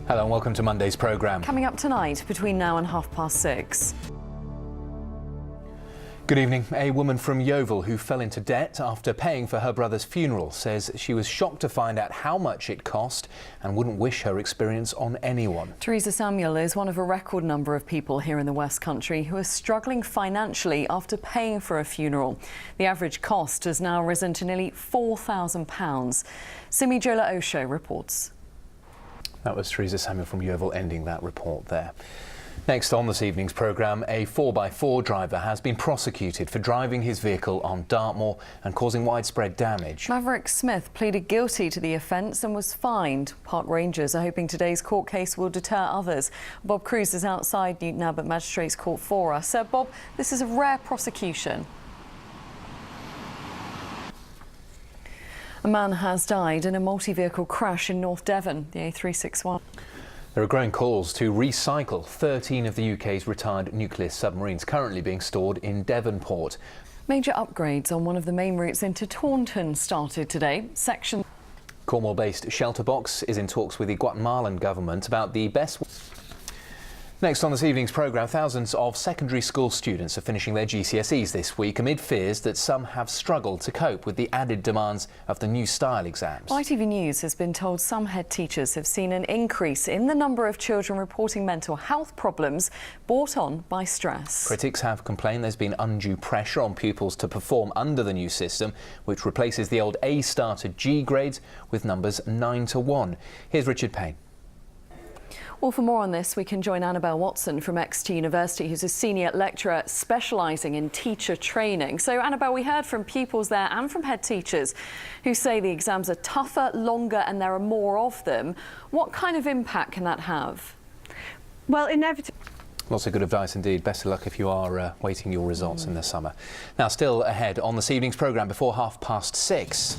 Hello and welcome to Monday's programme. Coming up tonight between now and 6:30. Good evening. A woman from Yeovil who fell into debt after paying for her brother's funeral says she was shocked to find out how much it cost and wouldn't wish her experience on anyone. Teresa Samuel is one of a record number of people here in the West Country who are struggling financially after paying for a funeral. The average cost has now risen to nearly £4,000. Simi Jola Osho reports. That was Teresa Samuel from Yeovil ending that report there. Next on this evening's programme, a 4x4 driver has been prosecuted for driving his vehicle on Dartmoor and causing widespread damage. Maverick Smith pleaded guilty to the offence and was fined. Park Rangers are hoping today's court case will deter others. Bob Cruz is outside Newton Abbot Magistrates Court for us. So, Bob, this is a rare prosecution. A man has died in a multi-vehicle crash in North Devon, the A361. There are growing calls to recycle 13 of the UK's retired nuclear submarines currently being stored in Devonport. Major upgrades on one of the main routes into Taunton started today. Cornwall-based Shelterbox is in talks with the Guatemalan government about the best... Next on this evening's programme, thousands of secondary school students are finishing their GCSEs this week amid fears that some have struggled to cope with the added demands of the new style exams. ITV News has been told some head teachers have seen an increase in the number of children reporting mental health problems brought on by stress. Critics have complained there's been undue pressure on pupils to perform under the new system, which replaces the old A-star to G grades with numbers 9 to 1. Here's Richard Payne. Well, for more on this, we can join Annabelle Watson from Exeter University, who's a senior lecturer specialising in teacher training. So, Annabelle, we heard from pupils there and from head teachers who say the exams are tougher, longer and there are more of them. What kind of impact can that have? Well, inevitably. Lots of good advice indeed. Best of luck if you are waiting your results in the summer. Now, still ahead on this evening's programme before 6:30.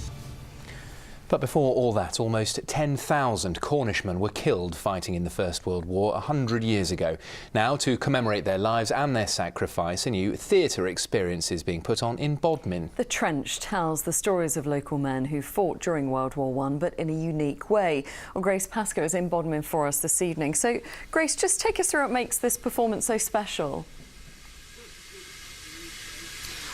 But before all that, almost 10,000 Cornishmen were killed fighting in the First World War 100 years ago. Now, to commemorate their lives and their sacrifice, a new theatre experience is being put on in Bodmin. The Trench tells the stories of local men who fought during World War I, but in a unique way. Well, Grace Pascoe is in Bodmin for us this evening. So, Grace, just take us through what makes this performance so special.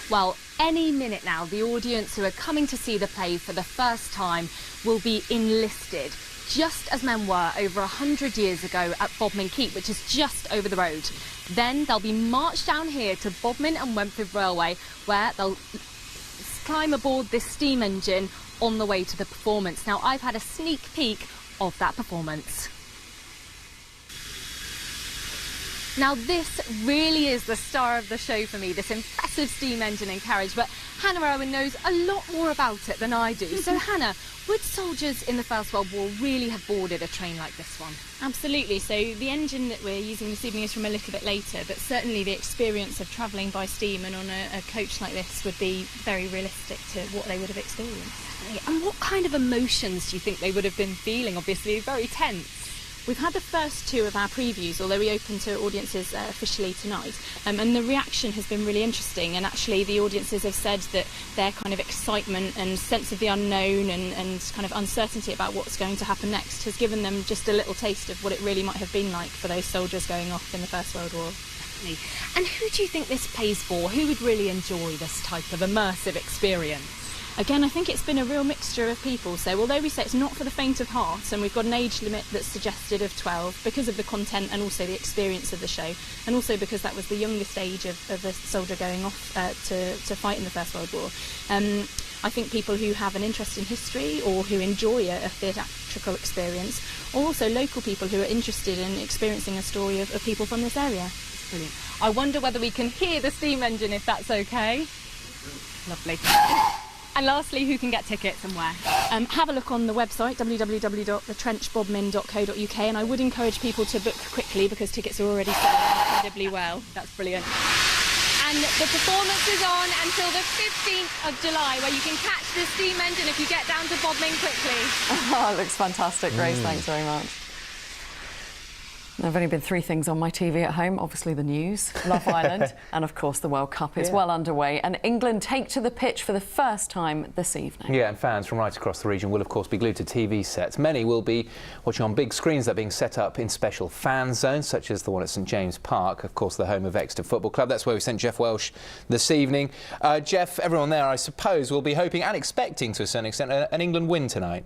Well, any minute now, the audience who are coming to see the play for the first time will be enlisted, just as men were over 100 years ago at Bodmin Keep, which is just over the road. Then they'll be marched down here to Bodmin and Wentford Railway, where they'll climb aboard this steam engine on the way to the performance. Now, I've had a sneak peek of that performance. Now, this really is the star of the show for me, this impressive steam engine and carriage, but Hannah Owen knows a lot more about it than I do. So, Hannah, would soldiers in the First World War really have boarded a train like this one? Absolutely. So the engine that we're using this evening is from a little bit later, but certainly the experience of travelling by steam and on a coach like this would be very realistic to what they would have experienced. And what kind of emotions do you think they would have been feeling? Obviously, very tense. We've had the first two of our previews, although we open to audiences officially tonight, and the reaction has been really interesting, and actually the audiences have said that their kind of excitement and sense of the unknown and kind of uncertainty about what's going to happen next has given them just a little taste of what it really might have been like for those soldiers going off in the First World War. And who do you think this plays for? Who would really enjoy this type of immersive experience? Again, I think it's been a real mixture of people. So although we say it's not for the faint of heart, and we've got an age limit that's suggested of 12 because of the content and also the experience of the show, and also because that was the youngest age of a soldier going off to fight in the First World War. I think people who have an interest in history or who enjoy a theatrical experience, or also local people who are interested in experiencing a story of people from this area. Brilliant. I wonder whether we can hear the steam engine, if that's okay. Lovely. And lastly, who can get tickets and where? Have a look on the website, www.thetrenchbodmin.co.uk, and I would encourage people to book quickly because tickets are already selling incredibly well. That's brilliant. And the performance is on until the 15th of July, where you can catch the steam engine if you get down to Bodmin quickly. Oh, it looks fantastic, Grace. Thanks very much. There have only been three things on my TV at home. Obviously the news, Love Island, and of course the World Cup is well underway. And England take to the pitch for the first time this evening. Yeah, and fans from right across the region will of course be glued to TV sets. Many will be watching on big screens that are being set up in special fan zones, such as the one at St James Park, of course the home of Exeter Football Club. That's where we sent Jeff Welsh this evening. Jeff, everyone there I suppose will be hoping and expecting to a certain extent an England win tonight.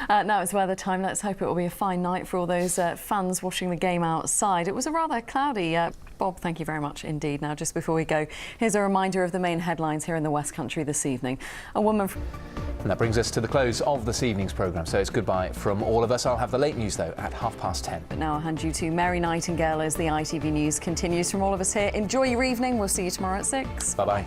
Now it's weather time. Let's hope it will be a fine night for all those fans watching the game outside. It was a rather cloudy. Bob, thank you very much indeed. Now, just before we go, here's a reminder of the main headlines here in the West Country this evening. A woman... And that brings us to the close of this evening's programme, so it's goodbye from all of us. I'll have the late news, though, at 10:30. But now I'll hand you to Mary Nightingale as the ITV News continues. From all of us here, enjoy your evening. We'll see you tomorrow at 6. Bye-bye.